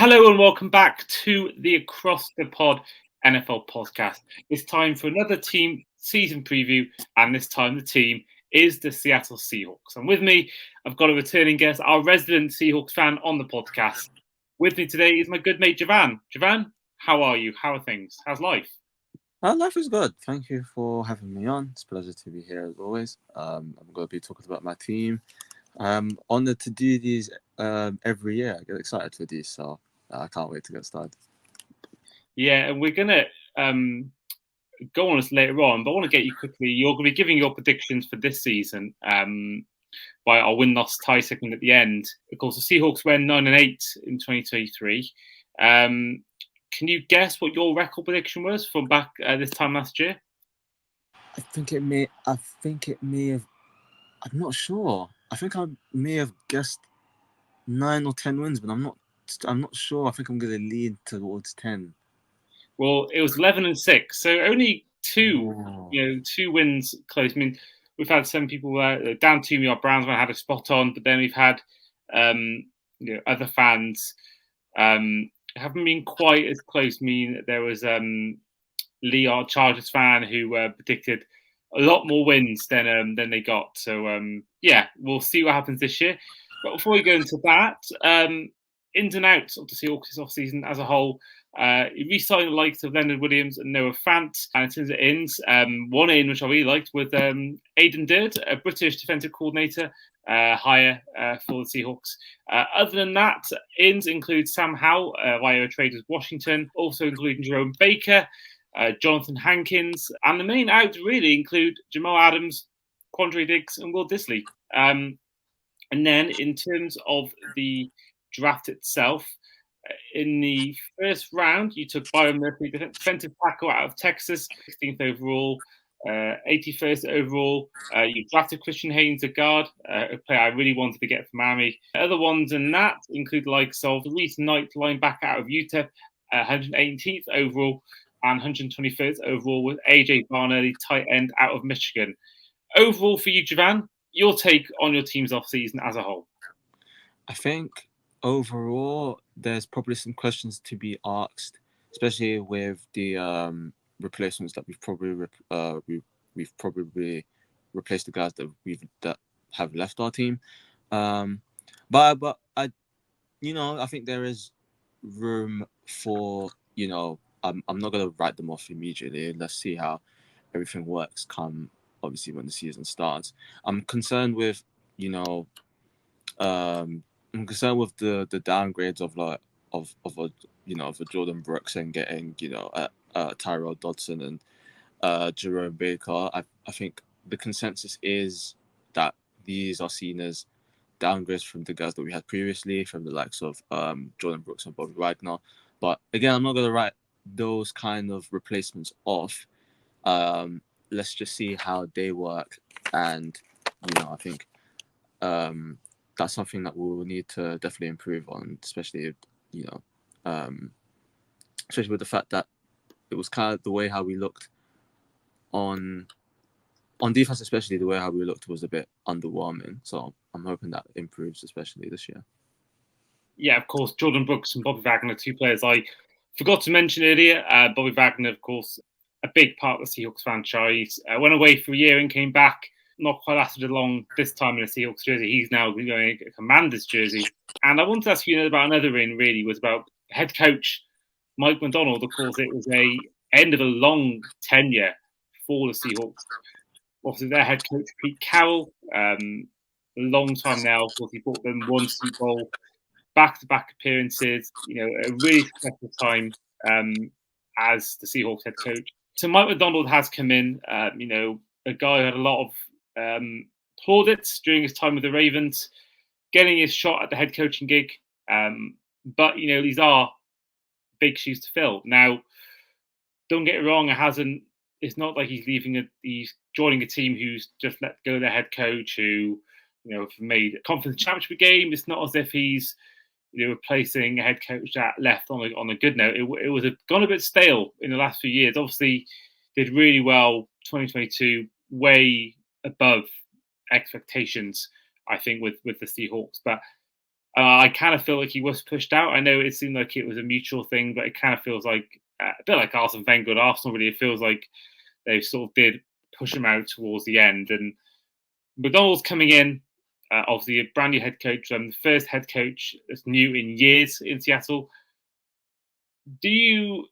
Hello and welcome back to the Across the Pod NFL podcast. It's time for another team season preview, and this time the team is the Seattle Seahawks. And with me, I've got a returning guest, our resident Seahawks fan on the podcast. With me today is my good mate Girvane. Girvane, how are you? How are things? How's life? Life is good. Thank you for having me on. It's a pleasure to be here as always. I'm going to be talking about my team. I'm honored to do these every year. I get excited for these, so I can't wait to get started. Yeah, and we're going to go on this later on, but I want to get you quickly. You're going to be giving your predictions for this season by our win-loss tie segment at the end. Of course, the Seahawks went 9-8 in 2023. Can you guess what your record prediction was from back this time last year? I think it may have. I'm not sure. I think I may have guessed 9 or 10 wins, but I'm not sure. I think I'm going to lean towards 10. Well, it was 11-6, so only two wins close. I mean, we've had some people down to me. Our Browns had a spot on, but then we've had other fans haven't been quite as close. I mean, there was Lee, our Chargers fan, who predicted a lot more wins than they got. So we'll see what happens this year. But before we go into that, ins and outs of the Seahawks off season as a whole. He re-signed the likes of Leonard Williams and Noah Fant. And in terms of ins, one in which I really liked was Aidan Durd, a British defensive coordinator, hire for the Seahawks. Other than that, ins include Sam Howell via a trade with Washington, also including Jerome Baker, Jonathan Hankins, and the main outs really include Jamal Adams, Quandre Diggs, and Will Dissly. And then in terms of the draft itself, in the first round, you took Byron Murphy, defensive tackle out of Texas, 16th overall, 81st overall. You drafted Christian Haynes, a guard, a player I really wanted to get from Miami. Other ones in that include the likes of Reese Knight, linebacker out of Utah, 118th overall, and 121st overall with AJ Barner, the tight end out of Michigan. Overall for you, Girvane, your take on your team's off-season as a whole? I think overall, there's probably some questions to be asked, especially with the replacements that we've probably replaced the guys that have left our team. But I think there is room for I'm not gonna write them off immediately. Let's see how everything works. Come obviously when the season starts. I'm concerned with I'm concerned with the downgrades of a Jordan Brooks and getting Tyrell Dodson and Jerome Baker. I think the consensus is that these are seen as downgrades from the guys that we had previously, from the likes of Jordan Brooks and Bobby Wagner. But again, I'm not going to write those kind of replacements off. Let's just see how they work, and I think that's something that we will need to definitely improve on, especially especially with the fact that it was kind of the way how we looked on defense, especially the way how we looked was a bit underwhelming. So I'm hoping that improves, especially this year. Yeah, of course, Jordan Brooks and Bobby Wagner, two players I forgot to mention earlier. Bobby Wagner, of course, a big part of the Seahawks franchise. Went away for a year and came back. Not quite lasted along this time in a Seahawks jersey. He's now going a Commanders jersey. And I wanted to ask you about another in, really, was about head coach Mike McDonald. Of course, it was a end of a long tenure for the Seahawks. Obviously, their head coach, Pete Carroll, a long time now. Of course, he brought them one Super Bowl, back-to-back appearances, a really special time as the Seahawks head coach. So Mike McDonald has come in, a guy who had a lot of plaudits during his time with the Ravens, getting his shot at the head coaching gig. But these are big shoes to fill. Now, don't get it wrong, it's not like he's joining a team who's just let go their head coach who, made a conference championship game. It's not as if he's replacing a head coach that left on a good note. It was gone a bit stale in the last few years. Obviously, did really well 2022, way above expectations, I think, with the Seahawks. But I kind of feel like he was pushed out. I know it seemed like it was a mutual thing, but it kind of feels like a bit like Arsene Wenger at Arsenal. Really, it feels like they sort of did push him out towards the end. And McDonald's coming in, obviously a brand new head coach, the first head coach that's new in years in Seattle. Do you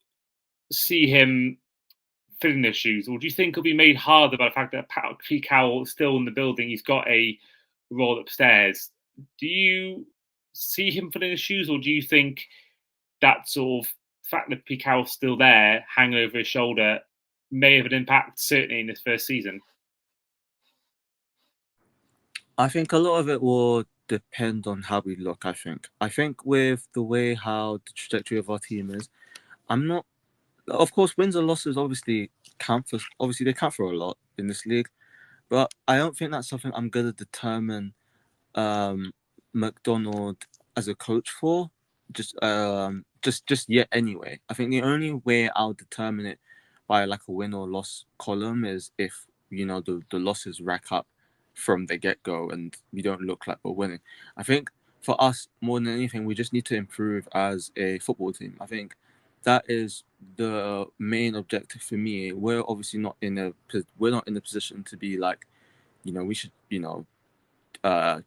see him filling their shoes, or do you think it'll be made harder by the fact that Pete Carroll is still in the building? He's got a role upstairs. Do you see him filling his shoes, or do you think that sort of fact that Pete Carroll's still there, hanging over his shoulder, may have an impact, certainly in this first season? I think a lot of it will depend on how we look. I think with the way how the trajectory of our team is, I'm not. Of course, wins and losses obviously count for. Obviously, they count for a lot in this league, but I don't think that's something I'm gonna determine McDonald as a coach for. Just yet anyway. I think the only way I'll determine it by like a win or loss column is if the losses rack up from the get go and we don't look like we're winning. I think for us more than anything, we just need to improve as a football team. I think that is the main objective for me. We're obviously not in a position to be like, we should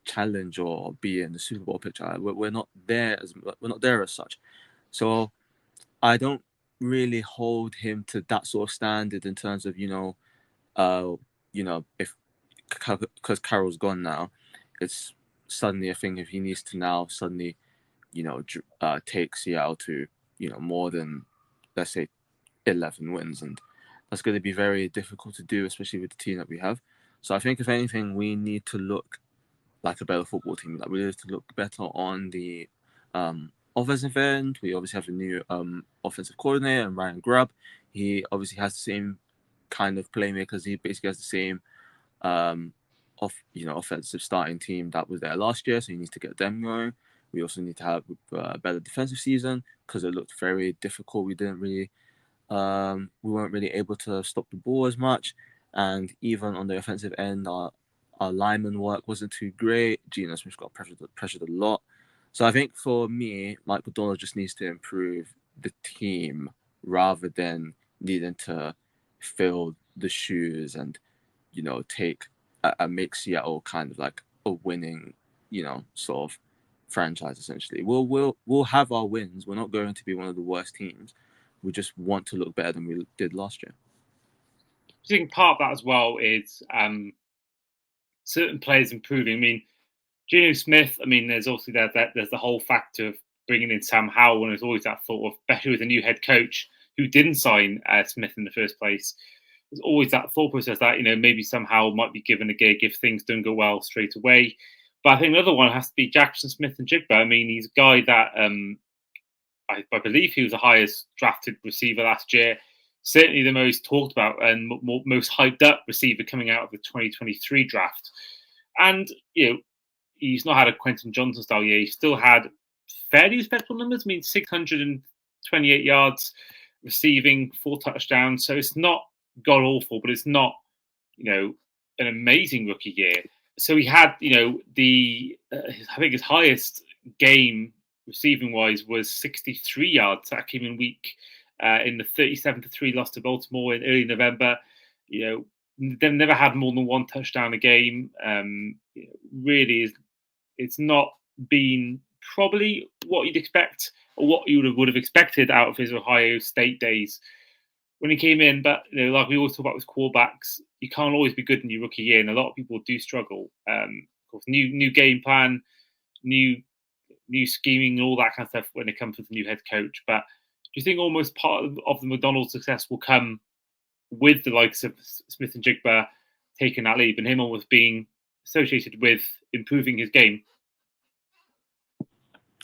challenge or be in the Super Bowl picture. We're not there as such. So I don't really hold him to that sort of standard in terms of if because Carroll's gone now, it's suddenly a thing if he needs to now suddenly take Seattle to more than, let's say, 11 wins, and that's going to be very difficult to do, especially with the team that we have. So I think if anything, we need to look like a better football team. Like we need to look better on the offensive end. We obviously have a new offensive coordinator, and Ryan Grubb. He obviously has the same kind of playmakers. He basically has the same offensive starting team that was there last year. So he needs to get them going. We also need to have a better defensive season because it looked very difficult. We weren't really able to stop the ball as much, and even on the offensive end, our lineman work wasn't too great. Geno Smith got pressured a lot. So I think for me, Mike McDonald just needs to improve the team rather than needing to fill the shoes and take make Seattle kind of like a winning sort of franchise. Essentially, we'll have our wins. We're not going to be one of the worst teams. We just want to look better than we did last year. I think part of that as well is certain players improving. I mean, Geno Smith, there's also there's the whole factor of bringing in Sam Howell, and there's always that thought of, especially with a new head coach who didn't sign Smith in the first place. There's always that thought process that maybe Sam Howell might be given a gig if things don't go well straight away. But I think another one has to be Jaxon Smith-Njigba. He's a guy that I believe he was the highest drafted receiver last year. Certainly the most talked about and most hyped up receiver coming out of the 2023 draft. And he's not had a Quentin Johnson style year. He still had fairly respectable numbers. 628 yards receiving, 4 touchdowns. So it's not god awful, but it's not, an amazing rookie year. So he had, I think his highest game receiving wise was 63 yards. That came in in the 37-3 loss to Baltimore in early November. They've never had more than 1 touchdown a game. Really, it's not been probably what you'd expect or what you would have expected out of his Ohio State days when he came in. But like we always talk about with quarterbacks, you can't always be good in your rookie year, and a lot of people do struggle. Of course, new game plan, new scheming, and all that kind of stuff when it comes with the new head coach. But do you think almost part of the McDonald's success will come with the likes of Smith-Njigba taking that leap and him almost being associated with improving his game?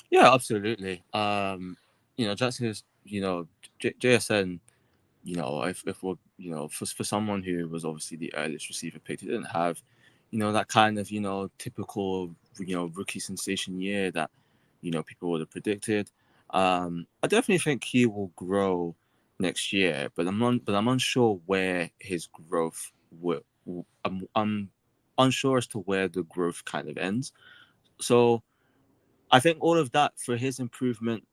Yeah, absolutely. Jackson is, JSN, if we're, for someone who was obviously the earliest receiver picked, he didn't have, that kind of, typical, rookie sensation year that, people would have predicted. I definitely think he will grow next year, but I'm unsure where his growth will. I'm unsure as to where the growth kind of ends. So I think all of that for his improvement,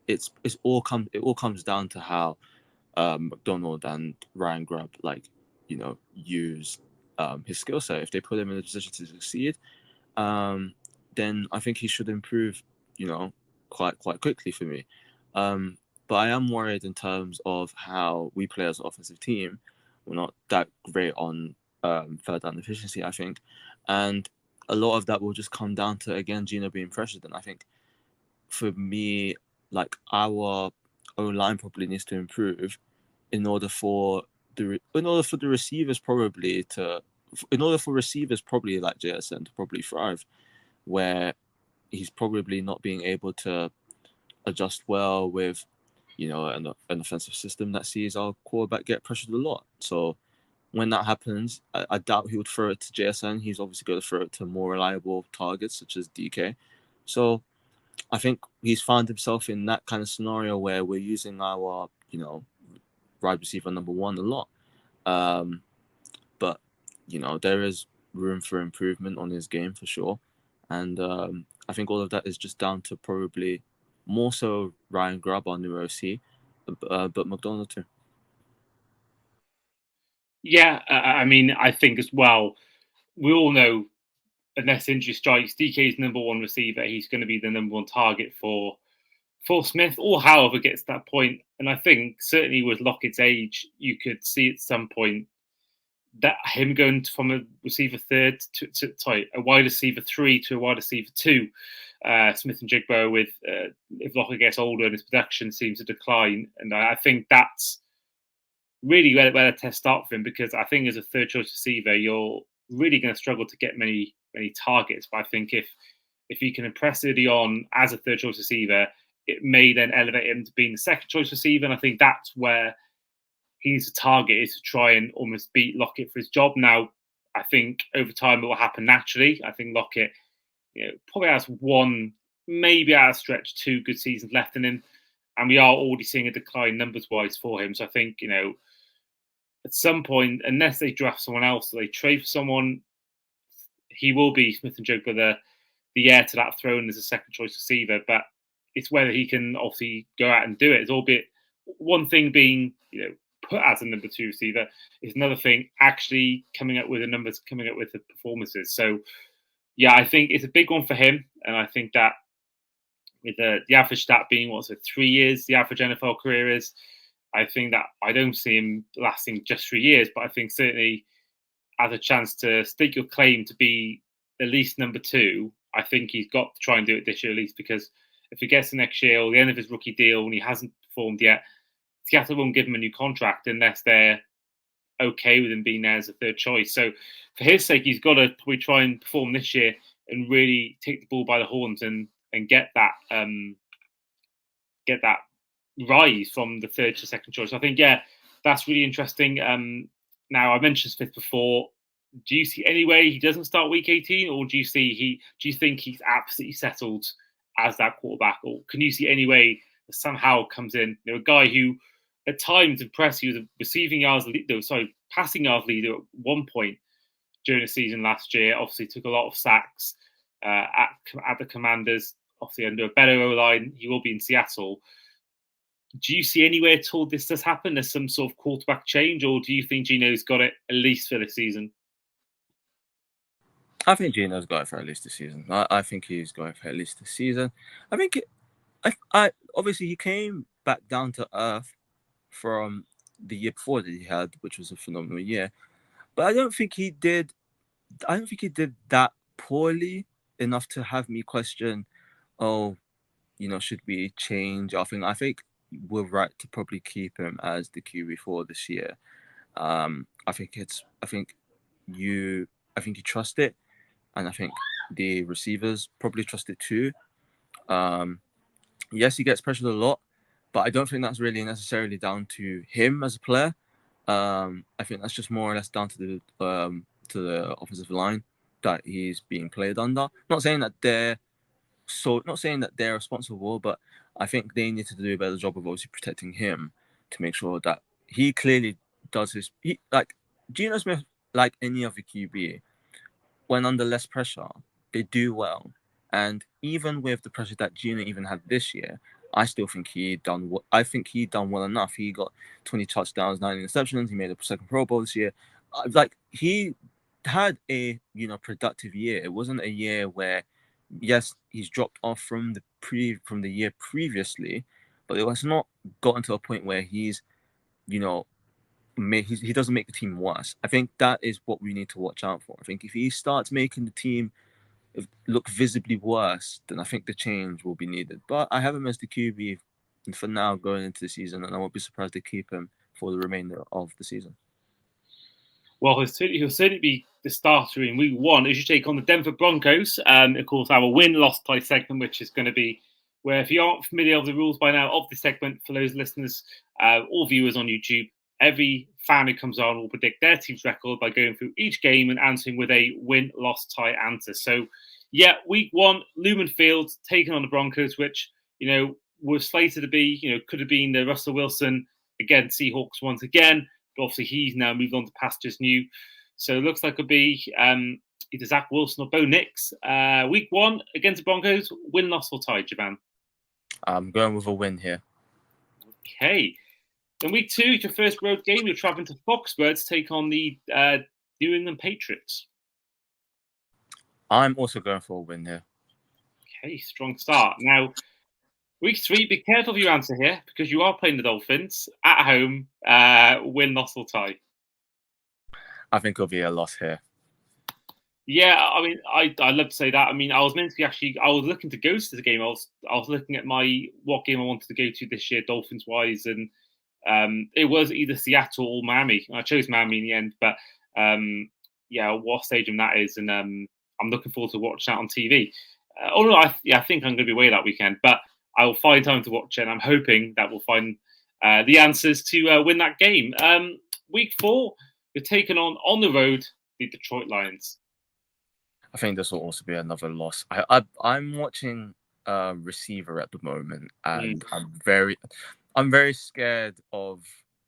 it all comes down to how McDonald and Ryan Grubb use his skill set. If they put him in a position to succeed, then I think he should improve, quite quickly for me. But I am worried in terms of how we play as an offensive team. We're not that great on third down efficiency, I think, and a lot of that will just come down to again Gino being pressured. And I think for me, our O line probably needs to improve in order for the receivers probably like JSN to probably thrive, where he's probably not being able to adjust well with an offensive system that sees our quarterback get pressured a lot. So when that happens, I doubt he would throw it to JSN. He's obviously going to throw it to more reliable targets such as DK. So I think he's found himself in that kind of scenario where we're using our wide receiver number one a lot. But there is room for improvement on his game for sure. And I think all of that is just down to probably more so Ryan Grubb, our new OC, but McDonald too. Yeah, I mean, I think as well, we all know unless injury strikes, DK's number one receiver, he's going to be the number one target for Smith, or however gets to that point. And I think certainly with Lockett's age, you could see at some point that him going from a receiver third to a wide receiver 3 to a wide receiver 2. Smith-Njigba with if Lockett gets older and his production seems to decline, and I think that's really where the test start for him, because I think as a third choice receiver, you're really going to struggle to get many targets. But I think if you can impress early on as a third choice receiver, it may then elevate him to being the second choice receiver. And I think that's where he needs to target, is to try and almost beat Lockett for his job. Now, I think over time it will happen naturally. I think Lockett, probably has one, maybe out of stretch 2 good seasons left in him, and we are already seeing a decline numbers wise for him. So I think at some point, unless they draft someone else or they trade for someone, he will be Smith-Njigba the heir to that throne as a second choice receiver. But it's whether he can obviously go out and do it. It's albeit one thing being put as a number 2 receiver, is another thing actually coming up with the numbers, coming up with the performances. So yeah, I think it's a big one for him, and I think that with the average stat being 3 years, the average NFL career is. I think that I don't see him lasting just 3 years, but I think certainly as a chance to stake your claim to be at least number 2, I think he's got to try and do it this year at least, because if he gets to next year or the end of his rookie deal and he hasn't performed yet, Seattle won't give him a new contract unless they're okay with him being there as a third choice. So for his sake, he's got to probably try and perform this year and really take the bull by the horns and get that rise from the third to second choice. I think, yeah, that's really interesting. Now, I mentioned Smith before. Do you see any way he doesn't start week 18, or do you think he's absolutely settled as that quarterback, or can you see any way that somehow comes in? A guy who at times impressed. He was a passing yards leader at one point during the season last year. Obviously, took a lot of sacks at the Commanders. Obviously, under a better O-line, he will be in Seattle. Do you see anywhere at all this does happen? There's some sort of quarterback change, or do you think Gino's got it at least for this season? I think Gino's got it for at least the season. I think he's got it for at least the season. I think I obviously he came back down to earth from the year before that he had, which was a phenomenal year. But I don't think he did that poorly enough to have me question, should we change? I think we're right to probably keep him as the QB4 this year. I think you trust it, and I think the receivers probably trust it too. Yes, he gets pressured a lot, but I don't think that's really necessarily down to him as a player. I think that's just more or less down to the offensive line that he's being played under. Not saying that they're responsible, but I think they need to do a better job of obviously protecting him to make sure that he clearly does Geno Smith, like any other QB, when under less pressure, they do well. And even with the pressure that Junior even had this year, I still think he done. I think he done well enough. He got 20 touchdowns, 9 interceptions. He made a second Pro Bowl this year. Like he had a productive year. It wasn't a year where, yes, he's dropped off from the year previously, but it was not gotten to a point where he's he doesn't make the team worse. I think that is what we need to watch out for. I think if he starts making the team look visibly worse, then I think the change will be needed. But I have him as the QB for now going into the season, and I won't be surprised to keep him for the remainder of the season. Well, he'll certainly be the starter in week 1 as you take on the Denver Broncos. Of course, our win-loss tie segment, which is going to be where, if you aren't familiar with the rules by now of the segment, for those listeners or viewers on YouTube, every fan who comes on will predict their team's record by going through each game and answering with a win-loss tie answer. So, yeah, week 1, Lumen Field taking on the Broncos, which, was slated to be, could have been the Russell Wilson against Seahawks once again. But obviously, he's now moved on to pastures new. So it looks like it'll be either Zach Wilson or Bo Nix. Week 1 against the Broncos, win-loss or tie, Girvane? I'm going with a win here. Okay. Then week 2, your first road game. You're traveling to Foxborough to take on the New England Patriots. I'm also going for a win here. Okay, strong start. Now, week 3, be careful of your answer here because you are playing the Dolphins at home. Win, loss, or tie? I think it'll be a loss here. Yeah, I mean, I'd love to say that. I mean, I was meant to be I was looking to go to the game. I was looking at what game I wanted to go to this year, Dolphins wise, and it was either Seattle or Miami. I chose Miami in the end, but what stadium that is, and I'm looking forward to watching that on TV. Although I think I'm going to be away that weekend, but I will find time to watch it, and I'm hoping that we'll find the answers to win that game. Week 4, you're taking on the road the Detroit Lions. I think this will also be another loss. I'm watching receiver at the moment, and I'm very scared of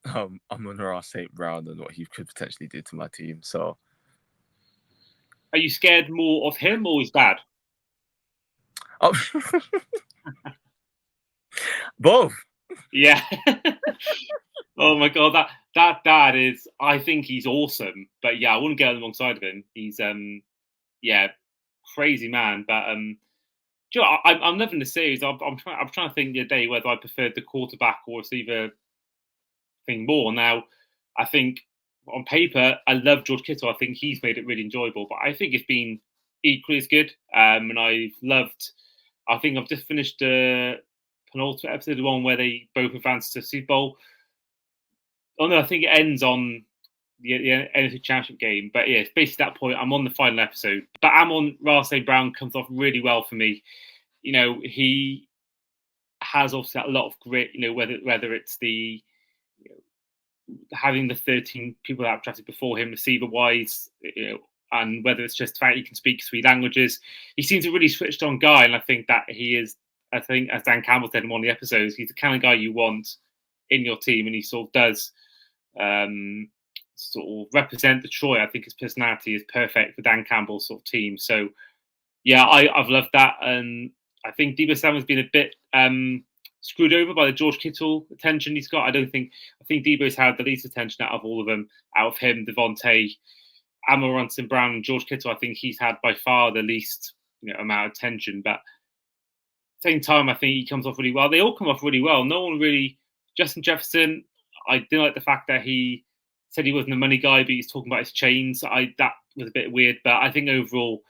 Amon-Ra St. Brown and what he could potentially do to my team. So, are you scared more of him or his dad? Oh. Both. Yeah. Oh my god, that dad is. I think he's awesome, but yeah, I wouldn't get alongside of him. He's crazy man. But I'm loving the series. I'm trying to think the other day whether I preferred the quarterback or receiver thing more. Now, I think on paper, I love George Kittle. I think he's made it really enjoyable, but I think it's been equally as good. And I've loved. I think I've just finished the penultimate episode, the one where they both advanced to Super Bowl. Oh no, I think it ends on the NFC Championship game. But yeah, it's basically that point. I'm on the final episode. But Amon-Ra St. Brown comes off really well for me. He has obviously a lot of grit. Whether it's the having the 13 people that have drafted before him, receiver-wise, and whether it's just the fact he can speak 3 languages. He seems a really switched-on guy, and I think that he is. I think, as Dan Campbell said in one of the episodes, he's the kind of guy you want in your team, and he sort of does sort of represent Detroit. I think his personality is perfect for Dan Campbell's sort of team. So, yeah, I've loved that, and I think Deebo Samuel's been a bit screwed over by the George Kittle attention he's got. I think Deebo's had the least attention out of all of them, out of him, Devontae, Amon-Ra St. Brown, and George Kittle. I think he's had by far the least amount of attention, but same time, I think he comes off really well. They all come off really well. No one really. Justin Jefferson, I didn't like the fact that he said he wasn't a money guy, but he's talking about his chains. That was a bit weird, but I think overall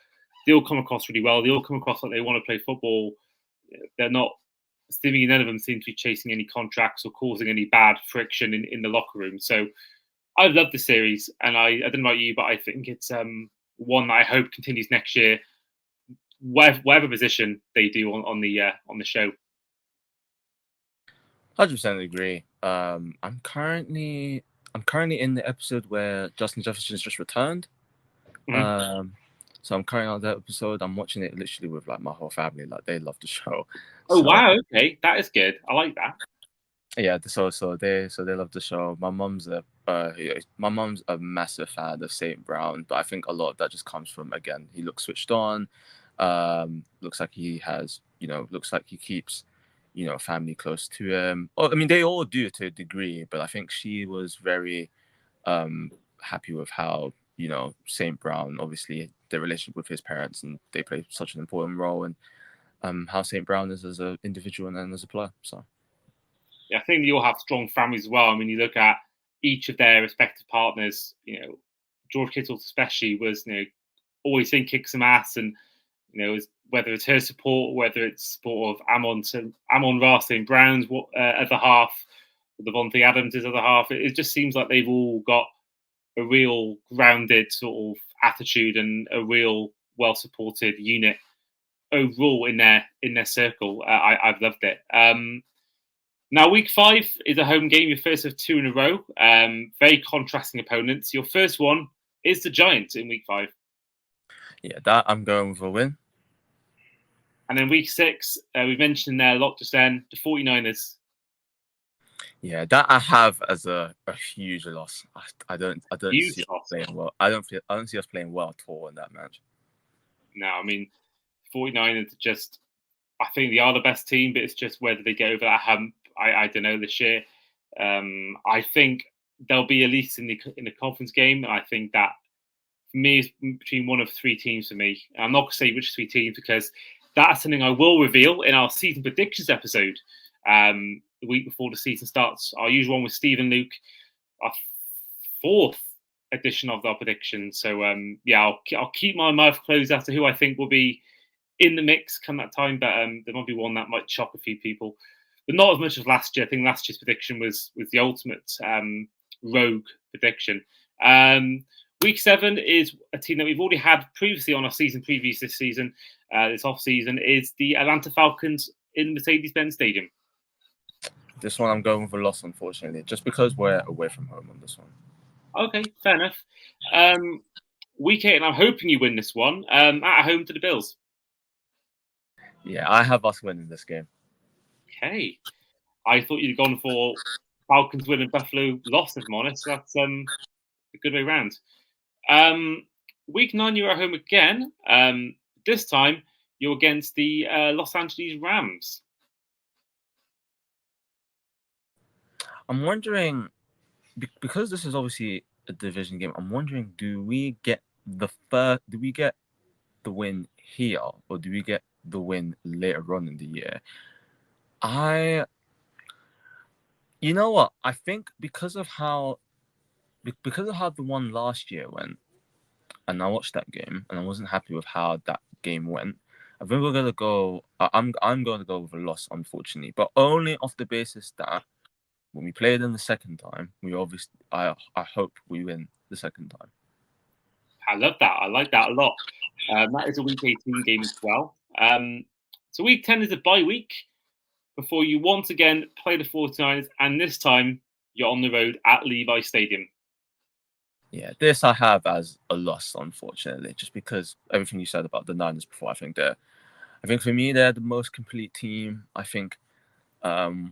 they all come across really well. They all come across like they want to play football. They're not. Seemingly none of them seem to be chasing any contracts or causing any bad friction in the locker room. So I love the series, and I don't know about you, but I think it's one that I hope continues next year. Whatever position they do on the show. 100% agree. I'm currently in the episode where Justin Jefferson's just returned. Mm-hmm. So I'm currently on that episode. I'm watching it literally with like my whole family. Like they love the show. Oh wow! Okay, that is good. I like that. Yeah, so they love the show. My mom's a massive fan of St. Brown, but I think a lot of that just comes from, again, he looks switched on. Looks like he has, looks like he keeps, family close to him. Oh, I mean, they all do to a degree, but I think she was very happy with how, St. Brown, obviously, the relationship with his parents, and they play such an important role, and how St. Brown is as an individual and as a player. So, I think they all have strong families as well. I mean, you look at each of their respective partners. George Kittle especially was, always in kick some ass, and whether it's her support, whether it's support of Amon Ra St. Brown's other half, Devontae Adams' other half. It just seems like they've all got a real grounded sort of attitude and a real well supported unit overall in their circle. I've loved it. Now, week 5 is a home game, your first of 2 in a row. Very contrasting opponents. Your first one is the Giants in week 5. Yeah, that I'm going with a win. And then week 6, we mentioned there a lot just then, the 49ers. Yeah, that I have as a huge loss. I don't Huge see loss. us playing well. I don't see us playing well at all in that match. No, I mean, 49ers just, I think they are the best team, but it's just whether they get over that hump. I don't know this year. I think they'll be at least in the conference game. I think that for me is between one of 3 teams for me. I'm not going to say which 3 teams because that's something I will reveal in our season predictions episode the week before the season starts. Our usual one with Steve and Luke, our 4th edition of our predictions. So I'll keep my mouth closed as to who I think will be in the mix come that time, but there might be one that might shock a few people, but not as much as last year. I think last year's prediction was the ultimate rogue prediction. Week 7 is a team that we've already had previously on our season previews this season. This off season is the Atlanta Falcons in Mercedes-Benz Stadium. This one I'm going with a loss, unfortunately, just because we're away from home on this one. Okay, fair enough. Week 8, and I'm hoping you win this one at home to the Bills. Yeah, I have us winning this game. Okay. I thought you'd gone for Falcons win and Buffalo loss, if I'm honest. That's a good way round. Week 9, you're at home again. This time, you're against the Los Angeles Rams. I'm wondering, because this is obviously a division game, I'm wondering, do we get the win here, or do we get the win later on in the year? You know what? I think because of how the one last year went, and I watched that game, and I wasn't happy with how that game went. I think we're gonna go. I'm going to go with a loss, unfortunately, but only off the basis that when we play them the second time, I hope we win the second time. I love that. I like that a lot. That is a week 18 game as well. So week 10 is a bye week before you once again play the 49ers, and this time you're on the road at Levi Stadium. Yeah, this I have as a loss, unfortunately, just because everything you said about the Niners before. I think for me, they're the most complete team. I think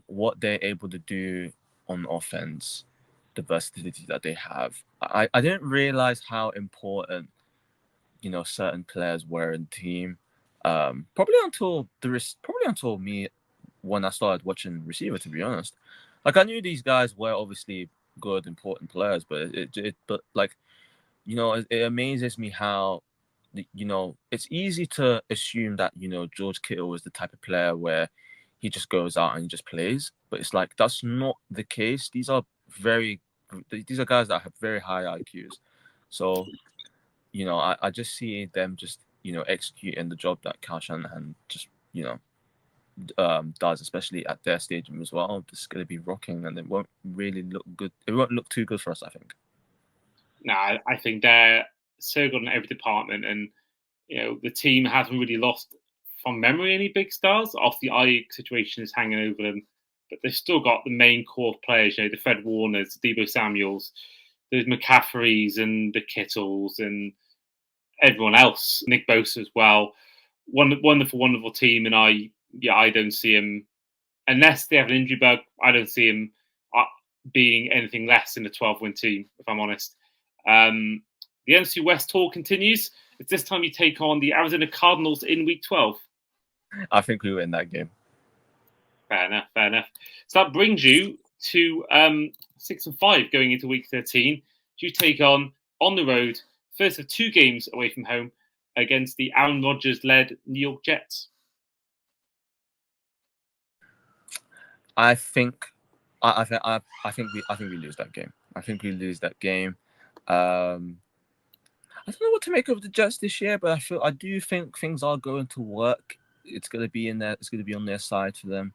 what they're able to do on offense, the versatility that they have. I didn't realize how important, certain players were in the team. Probably until me when I started watching receiver, to be honest. Like, I knew these guys were obviously good, important players, but it amazes me how, it's easy to assume that, George Kittle is the type of player where he just goes out and he just plays. But it's like, that's not the case. These are guys that have very high IQs. So, I just see them just, executing the job that Kyle Shanahan just, does, especially at their stadium as well. It's going to be rocking, and it won't really look good. It won't look too good for us, I think. No, I think they're so good in every department, and the team hasn't really lost from memory any big stars. Obviously, the eye situation is hanging over them, but they've still got the main core players. The Fred Warners, the Deebo Samuels, the McCaffreys, and the Kittles, and everyone else. Nick Bosa as well. Wonderful, wonderful team, and I don't see him unless they have an injury bug. I don't see him being anything less than a 12-win team, if I'm honest. The NFC West tour continues. It's this time you take on the Arizona Cardinals in Week 12. I think we win that game. Fair enough. So that brings you to 6-5 going into Week 13. You take on the road, first of 2 games away from home, against the Aaron Rodgers-led New York Jets. I think we lose that game. I think we lose that game. I don't know what to make of the Jets this year, but I do think things are going to work. It's going to be in there. It's going to be on their side for them,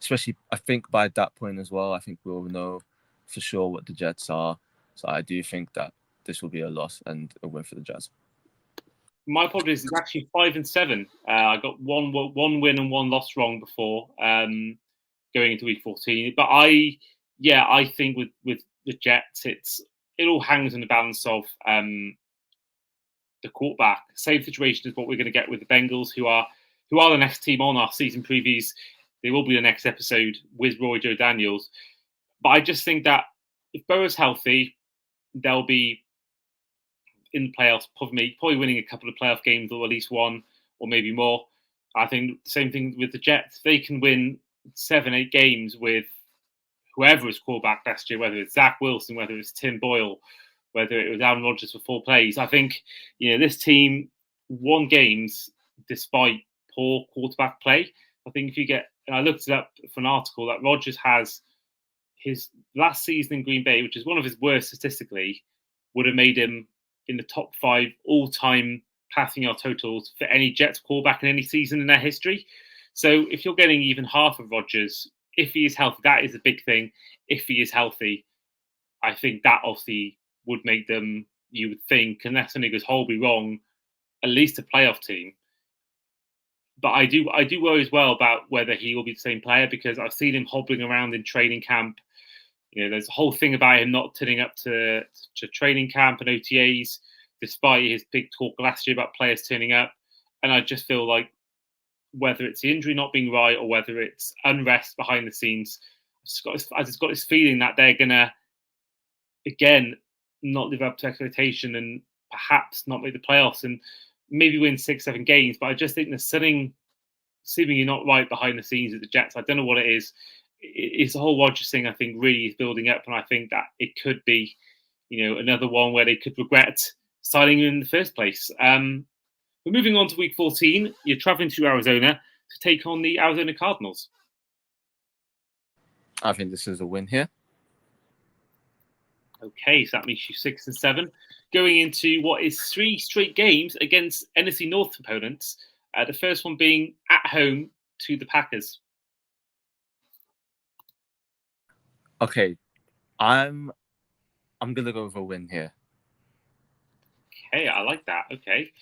especially I think by that point as well. I think we'll know for sure what the Jets are. So I do think that this will be a loss and a win for the Jets. My apologies. It's actually 5-7. I got one win and 1 loss wrong before going into Week 14. But I think with the Jets, it all hangs on the balance of the quarterback. Same situation as what we're going to get with the Bengals, who are the next team on our season previews. They will be the next episode with Roy Joe Daniels. But I just think that if Burrow's healthy, they'll be in the playoffs, probably winning a couple of playoff games, or at least one, or maybe more. I think the same thing with the Jets. They can win 7-8 games with whoever was quarterback last year, whether it's Zach Wilson, whether it's Tim Boyle, whether it was Aaron Rodgers for 4 plays. I think this team won games despite poor quarterback play. I think if you get, and I looked it up for an article, that Rodgers has his last season in Green Bay, which is one of his worst statistically, would have made him in the top 5 all-time passing yard totals for any Jets quarterback in any season in their history. So if you're getting even half of Rodgers, if he is healthy, that is a big thing. If he is healthy, I think that obviously would make them, you would think, unless something goes horribly wrong, at least a playoff team. But I do worry as well about whether he will be the same player, because I've seen him hobbling around in training camp. There's a whole thing about him not turning up to training camp and OTAs, despite his big talk last year about players turning up. And I just feel like whether it's the injury not being right or whether it's unrest behind the scenes, I just got this feeling that they're going to, again, not live up to expectation and perhaps not make the playoffs and maybe win 6-7 games. But I just think there's something seemingly not right behind the scenes at the Jets. I don't know what it is. It's the whole Rodgers thing, I think, really is building up, and I think that it could be, another one where they could regret signing him in the first place. But moving on to Week 14, you're traveling to Arizona to take on the Arizona Cardinals. I think this is a win here. Okay, so that makes you 6-7. Going into what is 3 straight games against NFC North opponents. The first one being at home to the Packers. Okay, I'm gonna go with a win here. Okay, I like that. Okay,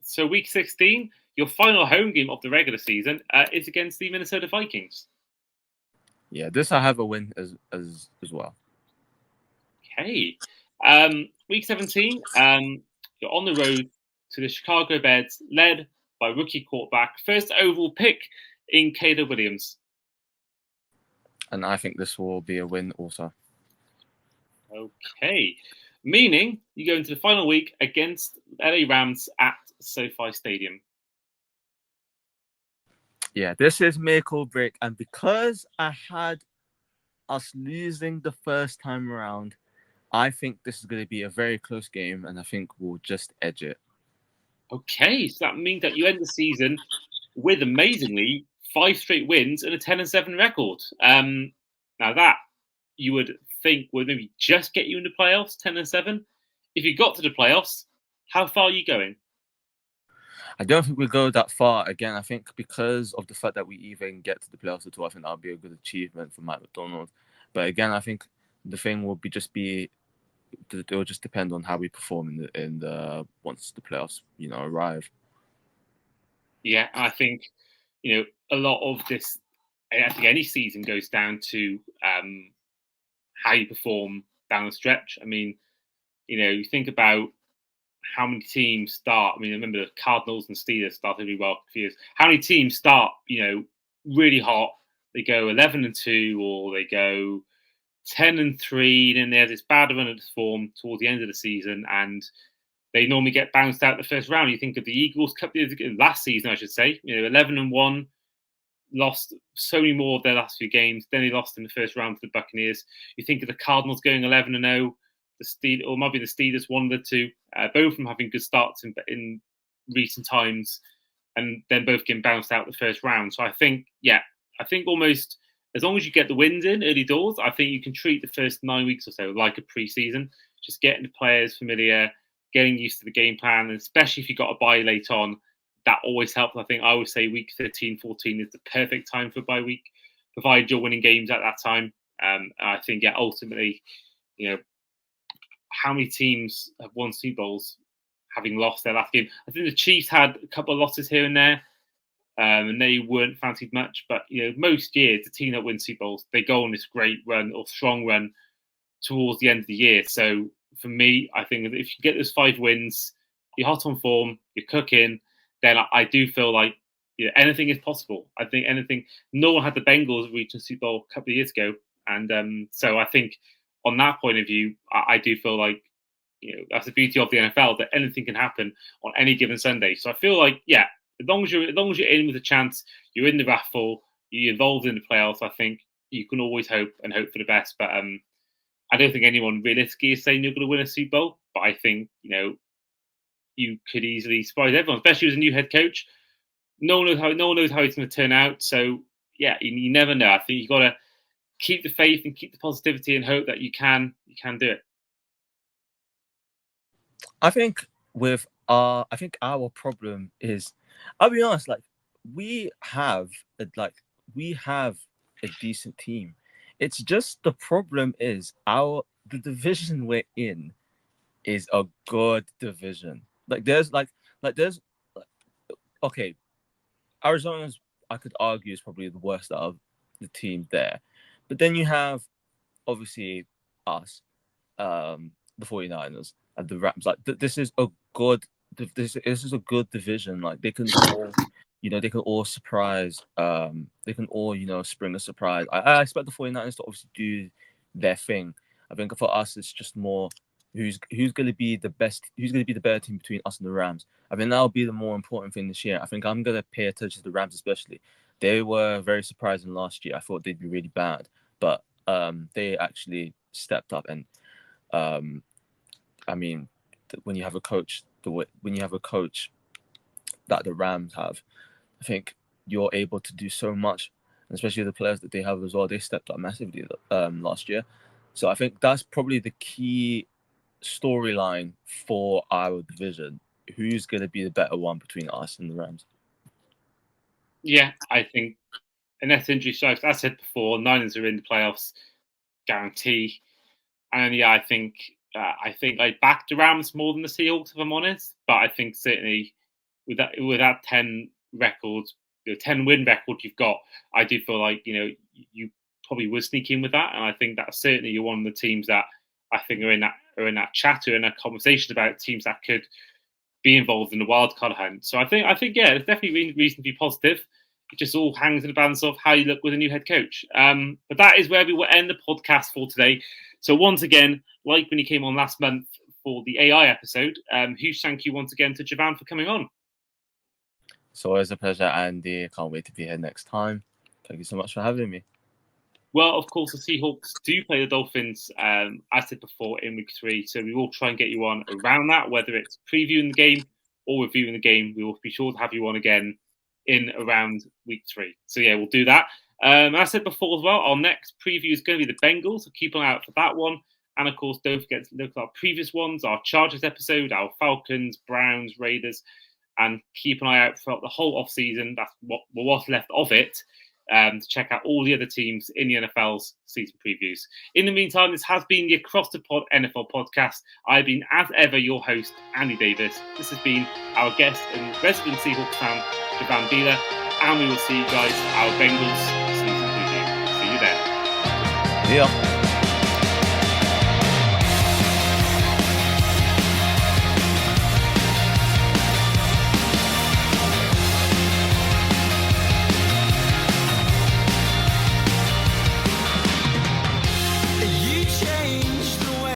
so Week 16, your final home game of the regular season is against the Minnesota Vikings. Yeah, this I have a win as well. Okay, Week 17, you're on the road to the Chicago Bears, led by rookie quarterback, first overall pick in Caleb Williams. And I think this will be a win also. Okay, meaning you go into the final week against LA Rams at SoFi Stadium. Yeah, this is make or break. And because I had us losing the first time around, I think this is going to be a very close game, and I think we'll just edge it. Okay, so that means that you end the season with, amazingly, 5 straight wins and a 10-7 record. Now that you would think would maybe just get you into playoffs, 10-7. If you got to the playoffs, how far are you going? I don't think we'll go that far. Again, I think because of the fact that we even get to the playoffs at all, I think that'll be a good achievement for Mike McDonald. But again, I think the thing will it will just depend on how we perform in the once the playoffs, arrive. Yeah, I think, a lot of this, I think any season goes down to how you perform down the stretch. I mean, you think about how many teams start. I mean, I remember the Cardinals and Steelers started really well for a few years. How many teams start, really hot? They go 11-2, or they go 10-3, then they have this bad run of form towards the end of the season, and they normally get bounced out the first round. You think of the Eagles last season, I should say, 11-1, lost so many more of their last few games. Then they lost in the first round to the Buccaneers. You think of the Cardinals going 11-0, the Steelers, or maybe the Steelers, one of the two, both of them having good starts in recent times, and then both getting bounced out the first round. So I think almost as long as you get the wins in early doors, I think you can treat the first 9 weeks or so like a pre-season, just getting the players familiar, getting used to the game plan, and especially if you've got a bye late on, that always helps. I think I always say week 13, 14 is the perfect time for a bye week, provided you're winning games at that time. I think, ultimately, how many teams have won Super Bowls having lost their last game? I think the Chiefs had a couple of losses here and there, and they weren't fancied much. But most years, the team that wins Super Bowls, they go on this great run or strong run towards the end of the year. So for me, I think if you get those 5 wins, you're hot on form, you're cooking, then I do feel like anything is possible. I think anything. No one had the Bengals reach a Super Bowl a couple of years ago, and so I think on that point of view, I do feel like that's the beauty of the NFL, that anything can happen on any given Sunday. So I feel like as long as you're in with a chance, you're in the raffle, you're involved in the playoffs, I think you can always hope for the best. But I don't think anyone realistically is saying you're going to win a Super Bowl. But I think you could easily surprise everyone, especially as a new head coach. No one knows how it's going to turn out. So you never know. I think you've got to keep the faith and keep the positivity and hope that you can do it. I think our problem is, I'll be honest, we have a decent team. It's just the problem is the division we're in is a good division. Okay, Arizona's, I could argue, is probably the worst out of the team there. But then you have, obviously, us, the 49ers, and the Rams. This is a good division. They can all, they can all surprise. They can all, spring a surprise. I expect the 49ers to obviously do their thing. I think for us, it's just more who's going to be the best, who's going to be the better team between us and the Rams. I think that'll be the more important thing this year. I think I'm going to pay attention to the Rams especially. They were very surprising last year. I thought they'd be really bad, but they actually stepped up. And I mean, when you have a coach that the Rams have, I think you're able to do so much, and especially the players that they have as well. They stepped up massively last year. So I think that's probably the key storyline for our division. Who's going to be the better one between us and the Rams? Yeah, I think unless injury strikes, as I said before, Niners are in the playoffs, guarantee. And I think I back the Rams more than the Seahawks, if I'm honest. But I think certainly with that 10 record, 10 win record you've got, I do feel like you probably would sneak in with that. And I think that certainly you're one of the teams that I think are in that chat or in that conversation about teams that could be involved in the wildcard hunt. So I think there's definitely reason to be positive. It just all hangs in the balance of how you look with a new head coach. But that is where we will end the podcast for today. So once again, like when you came on last month for the AI episode, huge thank you once again to Girvane for coming on. It's always a pleasure, Andy. I can't wait to be here next time. Thank you so much for having me. Well, of course, the Seahawks do play the Dolphins, as I said before, in week 3. So we will try and get you on around that, whether it's previewing the game or reviewing the game. We will be sure to have you on again in around week 3. So we'll do that. As I said before as well, our next preview is going to be the Bengals. So keep an eye out for that one. And of course, don't forget to look at our previous ones, our Chargers episode, our Falcons, Browns, Raiders, and keep an eye out throughout the whole off season. That's what's left of it. To check out all the other teams in the NFL's season previews. In the meantime, this has been the Across the Pod NFL podcast. I've been, as ever, your host, Andy Davis. This has been our guest and resident Seahawks fan, Girvane Bila, and we will see you guys, our Bengals season preview. See you there. Yeah.